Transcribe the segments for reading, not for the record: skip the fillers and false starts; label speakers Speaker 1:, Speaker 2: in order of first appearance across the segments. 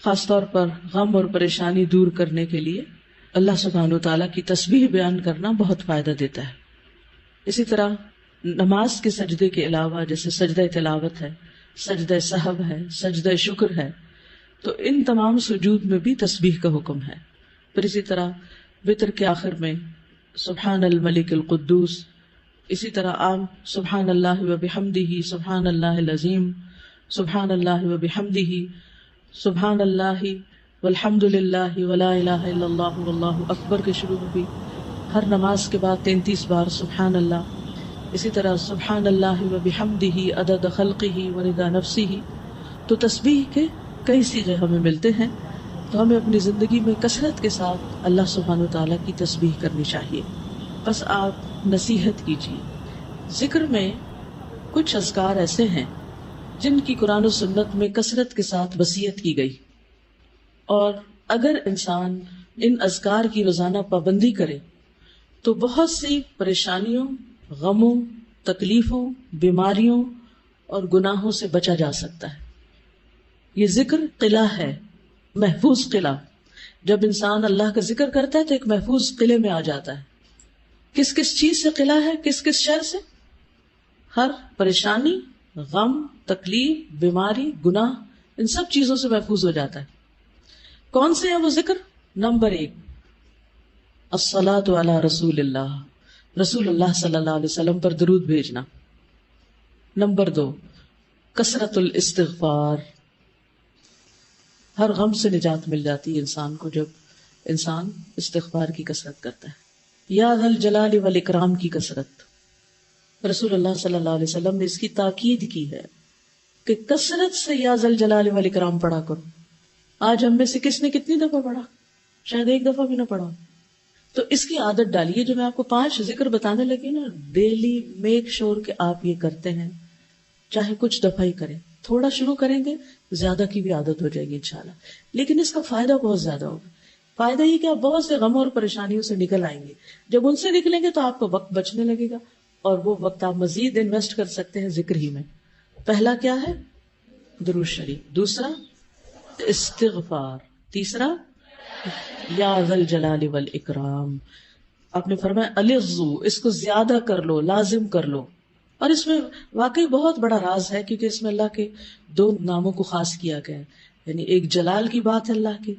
Speaker 1: خاص طور پر غم اور پریشانی دور کرنے کے لیے اللہ سبحانہ و تعالیٰ کی تسبیح بیان کرنا بہت فائدہ دیتا ہے. اسی طرح نماز کے سجدے کے علاوہ جیسے سجدہ تلاوت ہے، سجدہ سہو ہے، سجدہ شکر ہے، تو ان تمام سجود میں بھی تسبیح کا حکم ہے. پھر اسی طرح وتر کے آخر میں سبحان الملک القدوس، اسی طرح عام سبحان اللہ و بحمدہ، سبحان اللہ العظیم، سبحان اللہ و بحمدہ، سبحان اللہ والحمد للہ ولا الہ الا اللہ واللہ اکبر کے شروع میں بھی ہر نماز کے بعد 33 بار سبحان اللہ. اسی طرح سبحان اللہ و بحمدہ عدد خلقہ ورضا نفسہ. تو تسبیح کے کئی صیغے ہمیں ملتے ہیں، تو ہمیں اپنی زندگی میں کثرت کے ساتھ اللہ سبحانہ وتعالیٰ کی تسبیح کرنی چاہیے. بس آپ نصیحت کیجیے. ذکر میں کچھ اذکار ایسے ہیں جن کی قرآن و سنت میں کثرت کے ساتھ وصیت کی گئی، اور اگر انسان ان اذکار کی روزانہ پابندی کرے تو بہت سی پریشانیوں، غموں، تکلیفوں، بیماریوں اور گناہوں سے بچا جا سکتا ہے. یہ ذکر قلعہ ہے، محفوظ قلعہ. جب انسان اللہ کا ذکر کرتا ہے تو ایک محفوظ قلعے میں آ جاتا ہے. کس کس چیز سے قلعہ ہے؟ کس کس شر سے؟ ہر پریشانی، غم، تکلیف، بیماری، گناہ، ان سب چیزوں سے محفوظ ہو جاتا ہے. کون سے ہیں وہ ذکر؟ نمبر 1 الصلاۃ علی رسول اللہ، رسول اللہ صلی اللہ علیہ وسلم پر درود بھیجنا. نمبر 2 کثرت الاستغفار. ہر غم سے نجات مل جاتی ہے انسان کو جب انسان استغفار کی کثرت کرتا ہے. یا ذا الجلال والاکرام کی کثرت. رسول اللہ صلی اللہ علیہ وسلم نے اس کی تاکید کی ہے کہ کثرت سے یا ذا الجلال والاکرام پڑھا کرو. آج ہم میں سے کس نے کتنی دفعہ پڑھا؟ شاید ایک دفعہ بھی نہ پڑھا. تو اس کی عادت ڈالیے. جو میں آپ کو 5 ذکر بتانے لگی نا، ڈیلی میک شور کہ آپ یہ کرتے ہیں، چاہے کچھ دفعہ ہی کریں. تھوڑا شروع کریں گے، زیادہ کی بھی عادت ہو جائے گی انشاءاللہ. لیکن اس کا فائدہ بہت زیادہ ہوگا. فائدہ یہ کہ آپ بہت سے غموں اور پریشانیوں سے نکل آئیں گے. جب ان سے نکلیں گے تو آپ کو وقت بچنے لگے گا، اور وہ وقت آپ مزید انویسٹ کر سکتے ہیں ذکر ہی میں. پہلا کیا ہے؟ درود شریف. دوسرا استغفار. تیسرا یا ذا الجلال والاکرام. آپ نے فرمایا الغزو، اس کو زیادہ کر لو، لازم کر لو. اور اس میں واقعی بہت بڑا راز ہے، کیونکہ اس میں اللہ کے 2 ناموں کو خاص کیا گیا ہے. یعنی ایک جلال کی بات ہے اللہ کی،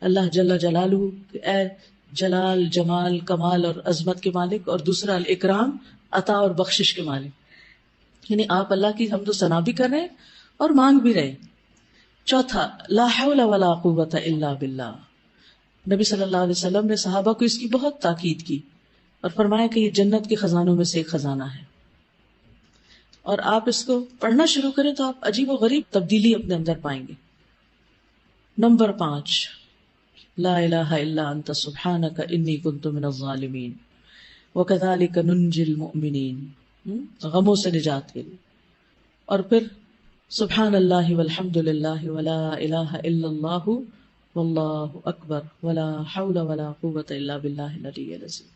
Speaker 1: اللہ جل جلالہ کہ اے جلال، جمال، کمال اور عظمت کے مالک، اور دوسرا الاکرام، عطا اور بخشش کے مالک. یعنی آپ اللہ کی حمد و ثنا بھی کر رہے ہیں اور مانگ بھی رہے. چوتھا لا حول ولا قوت الا باللہ. نبی صلی اللہ علیہ وسلم نے صحابہ کو اس کی بہت تاکید کی اور فرمایا کہ یہ جنت کے خزانوں میں سے ایک خزانہ ہے. اور آپ اس کو پڑھنا شروع کریں تو آپ عجیب و غریب تبدیلی اپنے اندر پائیں گے. نمبر 5 لا الہ الا انت سبحانک انی کنت من الظالمین وکذالک ننجی المؤمنین. غموں سے نجات کے لیے. اور پھر سبحان اللہ والحمد للہ ولا الہ الا اللہ واللہ اکبر ولا حول ولا قوت الا باللہ العلی العظیم.